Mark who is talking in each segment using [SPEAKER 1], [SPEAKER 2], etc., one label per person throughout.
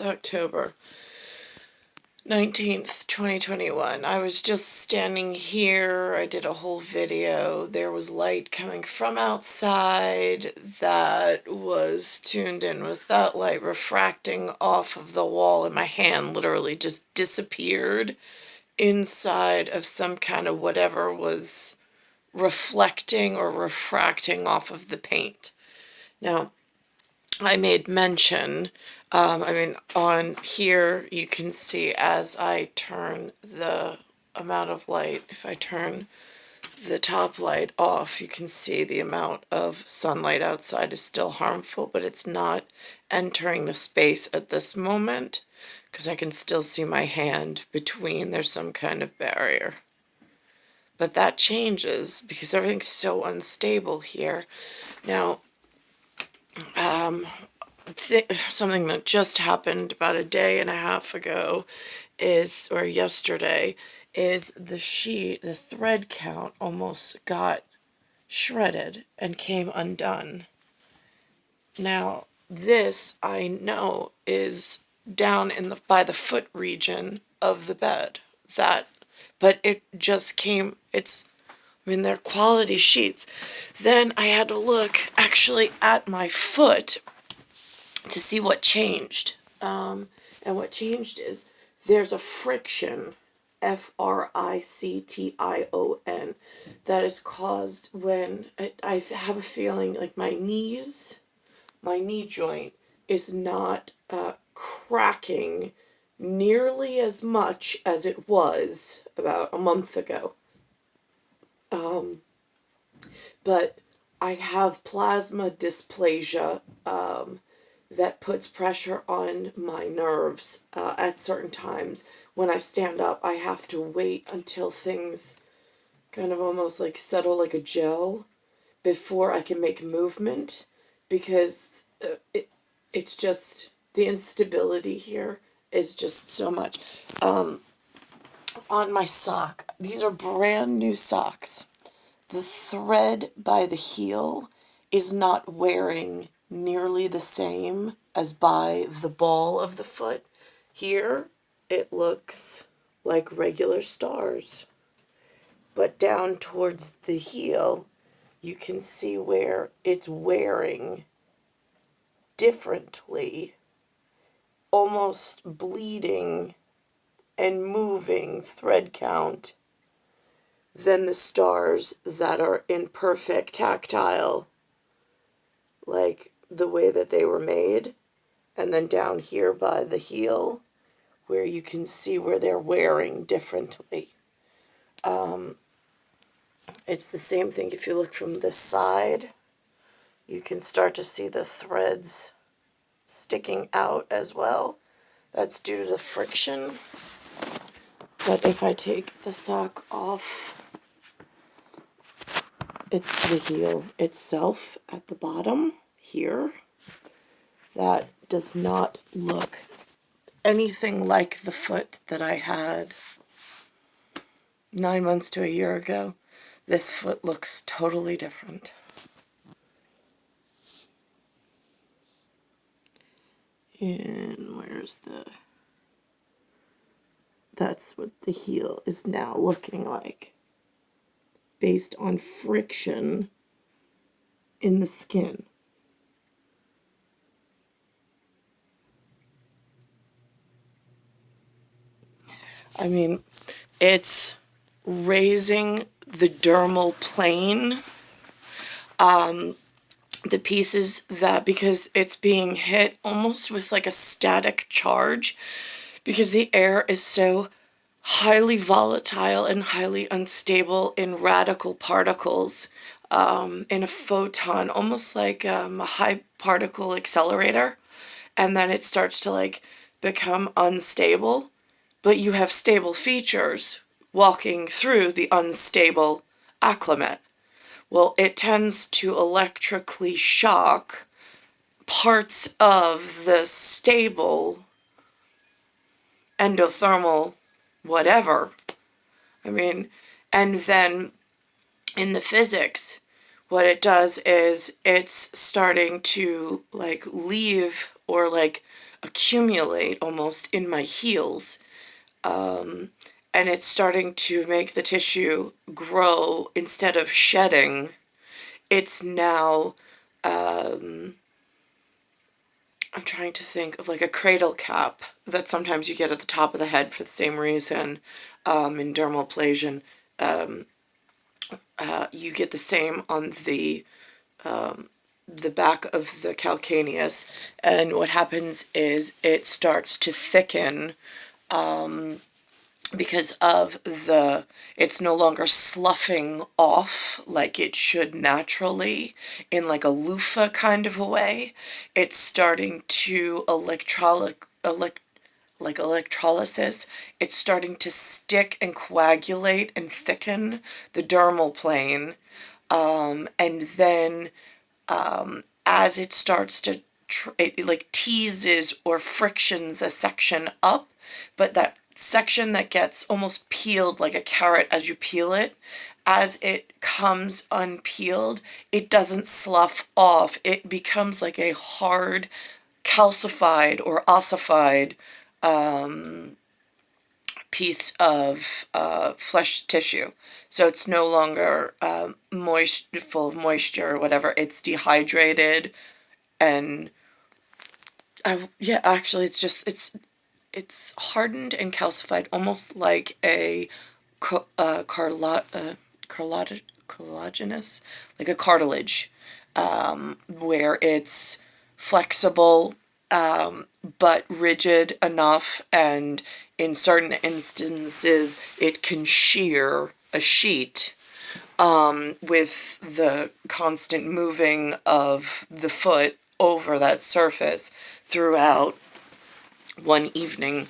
[SPEAKER 1] It's October 19th, 2021. I was just standing here. I did a whole video. There was light coming from outside that was tuned in with that light refracting off of the wall, and my hand literally just disappeared inside of some kind of whatever was reflecting or refracting off of the paint. Now, I made mention, on here you can see as I turn the amount of light, if I turn the top light off, you can see the amount of sunlight outside is still harmful, but it's not entering the space at this moment because I can still see my hand between. There's some kind of barrier. But that changes because everything's so unstable here. Now, something that just happened about a day and a half ago or yesterday, is the thread count almost got shredded and came undone. Now, this I know is down by the foot region of the bed. But it just came, they're quality sheets. Then I had to look actually at my foot to see what changed. And what changed is there's a friction, F-R-I-C-T-I-O-N, that is caused when I have a feeling like my knee joint is not cracking nearly as much as it was about a month ago. But I have plasma dysplasia that puts pressure on my nerves at certain times. When I stand up, I have to wait until things kind of almost like settle like a gel before I can make movement, because it's just, the instability here is just so much. On my sock, these are brand new socks. The thread by the heel is not wearing nearly the same as by the ball of the foot. Here, it looks like regular stars. But down towards the heel, you can see where it's wearing differently, almost bleeding and moving thread count than the stars that are in perfect tactile, like the way that they were made. And then down here by the heel, where you can see where they're wearing differently. It's the same thing if you look from this side. You can start to see the threads sticking out as well. That's due to the friction. But if I take the sock off, it's the heel itself at the bottom here. That does not look anything like the foot that I had 9 months to a year ago. This foot looks totally different. And that's what the heel is now looking like, based on friction in the skin. It's raising the dermal plane. The pieces that, because it's being hit almost with like a static charge, because the air is so highly volatile and highly unstable in radical particles, in a photon, almost like a high particle accelerator, and then it starts to like become unstable, but you have stable features walking through the unstable acclimate. Well, it tends to electrically shock parts of the stable endothermal whatever. And then in the physics, what it does is it's starting to like leave or like accumulate almost in my heels. And it's starting to make the tissue grow instead of shedding. It's now, I'm trying to think of like a cradle cap that sometimes you get at the top of the head for the same reason. In dermal ablation, you get the same on the back of the calcaneus, and what happens is it starts to thicken because of it's no longer sloughing off like it should naturally in like a loofah kind of a way. It's starting to electrolysis. It's starting to stick and coagulate and thicken the dermal plane. And then as it starts to, it like teases or frictions a section up, but that section that gets almost peeled like a carrot as you peel it, as it comes unpeeled, it doesn't slough off. It becomes like a hard, calcified or ossified piece of flesh tissue. So it's no longer full of moisture or whatever. It's dehydrated, and yeah, actually, it's hardened and calcified, almost like a cartilaginous, like a cartilage, where it's flexible but rigid enough, and in certain instances it can shear a sheet with the constant moving of the foot over that surface throughout. One evening,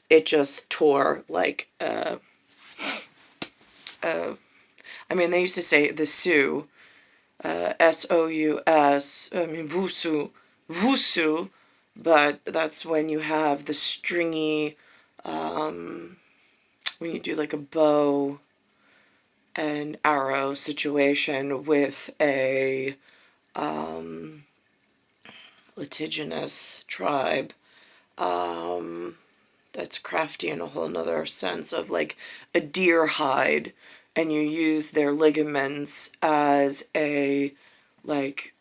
[SPEAKER 1] it just tore like, I mean, they used to say the Sous, S-O-U-S, I mean, Vusu, but that's when you have the stringy, when you do like a bow and arrow situation with a, litigious tribe, that's crafty in a whole nother sense of like a deer hide, and you use their ligaments as a, like,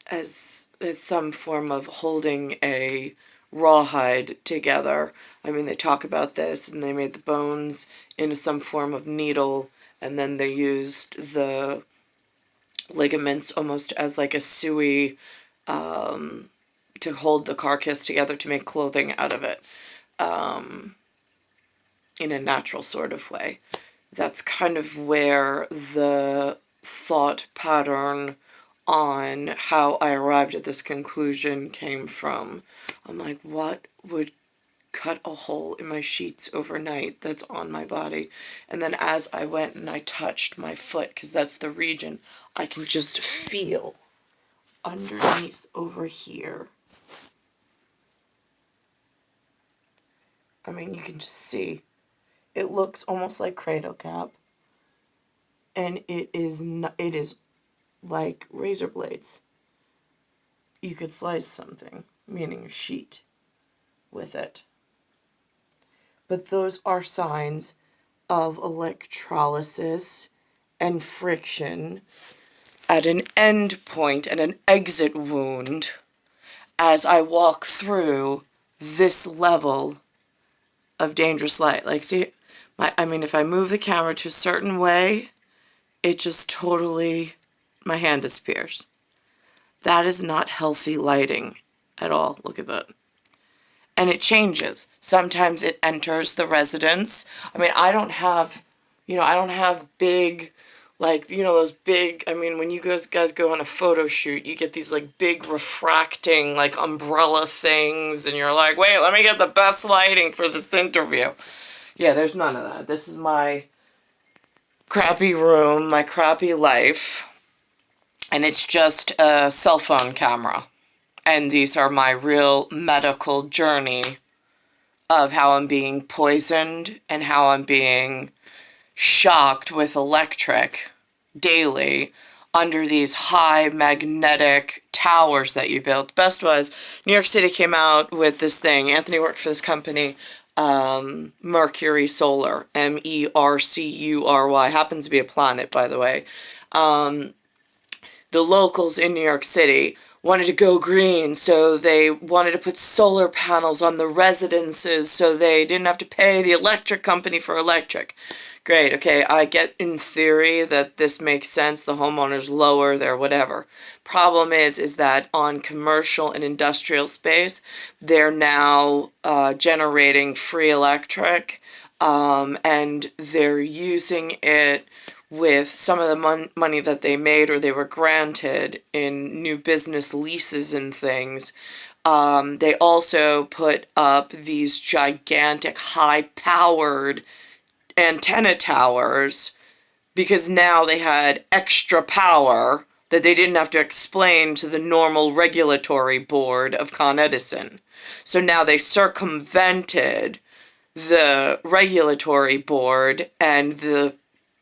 [SPEAKER 1] as some form of holding a rawhide together. I mean, they talk about this, and they made the bones into some form of needle, and then they used the ligaments almost as like a suey to hold the carcass together to make clothing out of it, in a natural sort of way. That's kind of where the thought pattern on how I arrived at this conclusion came from. I'm like, what would cut a hole in my sheets overnight that's on my body? And then as I went and I touched my foot, because that's the region, I can just feel underneath over here. I mean, you can just see. It looks almost like cradle cap, and it is like razor blades. You could slice something, meaning a sheet, with it. But those are signs of electrolysis and friction at an end point and an exit wound as I walk through this level of dangerous light. Like, see, I mean, if I move the camera to a certain way, it just totally, my hand disappears. That is not healthy lighting at all. Look at that. And it changes. Sometimes it enters the residence. I mean, I don't have big, like, those big, I mean, when you guys go on a photo shoot, you get these, like, big refracting, like, umbrella things, and you're like, wait, let me get the best lighting for this interview. Yeah, there's none of that. This is my crappy room, my crappy life, and it's just a cell phone camera. And these are my real medical journey of how I'm being poisoned and how I'm being shocked with electric daily under these high magnetic towers that you build. The best was New York City came out with this thing. Anthony worked for this company, Mercury Solar, Mercury, happens to be a planet, by the way. The locals in New York City wanted to go green, so they wanted to put solar panels on the residences so they didn't have to pay the electric company for electric. Great, okay, I get in theory that this makes sense, the homeowners lower their whatever. Problem is that on commercial and industrial space, they're now generating free electric, and they're using it with some of the money that they made or they were granted in new business leases and things. They also put up these gigantic, high-powered antenna towers because now they had extra power that they didn't have to explain to the normal regulatory board of Con Edison. So now they circumvented the regulatory board and the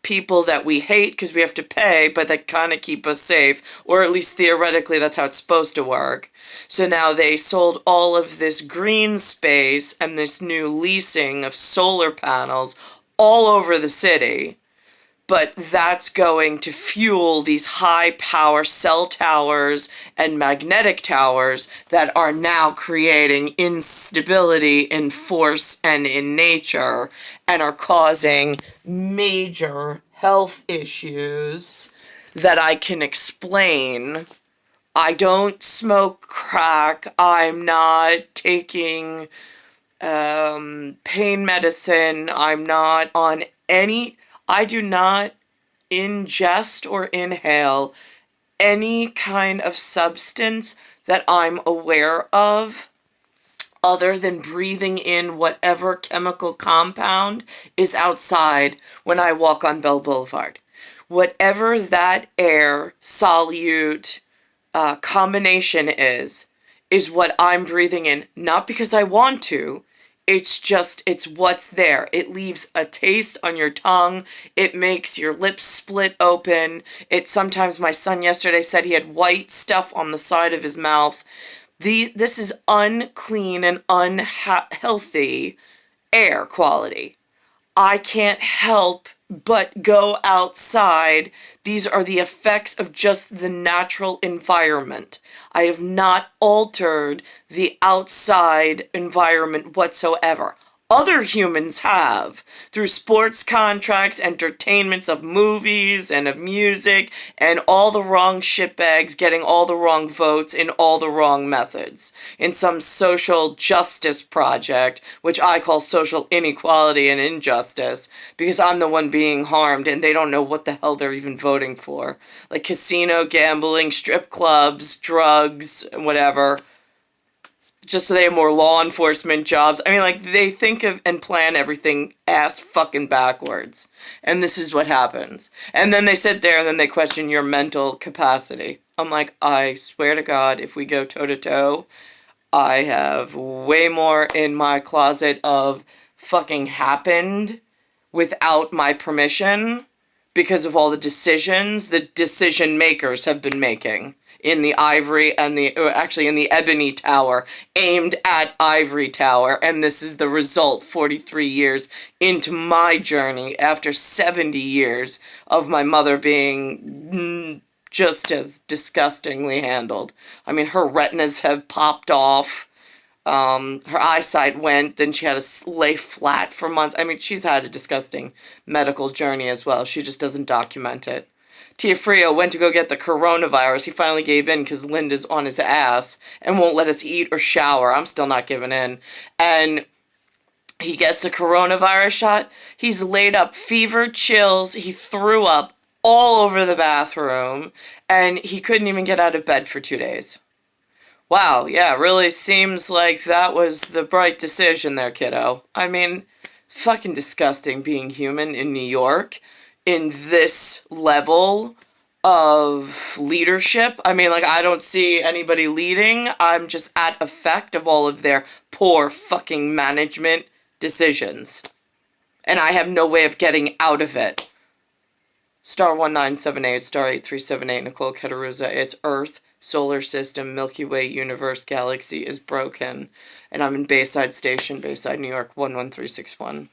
[SPEAKER 1] people that we hate because we have to pay, but that kind of keep us safe, or at least theoretically that's how it's supposed to work. So now they sold all of this green space and this new leasing of solar panels all over the city, but that's going to fuel these high-power cell towers and magnetic towers that are now creating instability in force and in nature and are causing major health issues that I can explain. I don't smoke crack. I'm not taking pain medicine. I'm not on any... I do not ingest or inhale any kind of substance that I'm aware of other than breathing in whatever chemical compound is outside when I walk on Bell Boulevard. Whatever that air solute combination is what I'm breathing in, not because I want to. It's what's there. It leaves a taste on your tongue. It makes your lips split open. Sometimes my son yesterday said he had white stuff on the side of his mouth. This is unclean and unhealthy air quality. I can't help but go outside. These are the effects of just the natural environment. I have not altered the outside environment whatsoever. Other humans have, through sports contracts, entertainments of movies and of music, and all the wrong shitbags getting all the wrong votes in all the wrong methods. In some social justice project, which I call social inequality and injustice, because I'm the one being harmed and they don't know what the hell they're even voting for. Like casino, gambling, strip clubs, drugs, whatever. Just so they have more law enforcement jobs. I mean, like, they think of and plan everything ass fucking backwards. And this is what happens. And then they sit there and then they question your mental capacity. I'm like, I swear to God, if we go toe-to-toe, I have way more in my closet of fucking happened without my permission because of all the decisions the decision makers have been making. In the Ivory and in the Ebony Tower, aimed at Ivory Tower, and this is the result 43 years into my journey after 70 years of my mother being just as disgustingly handled. I mean, her retinas have popped off, her eyesight went, then she had to lay flat for months. I mean, she's had a disgusting medical journey as well. She just doesn't document it. Tiafrio went to go get the coronavirus. He finally gave in because Linda's on his ass and won't let us eat or shower. I'm still not giving in. And he gets the coronavirus shot. He's laid up, fever, chills. He threw up all over the bathroom. And he couldn't even get out of bed for 2 days. Wow, yeah, really seems like that was the bright decision there, kiddo. I mean, it's fucking disgusting being human in New York. In this level of leadership. I mean, like, I don't see anybody leading. I'm just at effect of all of their poor fucking management decisions. And I have no way of getting out of it. Star 1978, Star 8378, Nicole Ketaruza. It's Earth, Solar System, Milky Way, Universe, Galaxy is broken. And I'm in Bayside Station, Bayside, New York, 11361.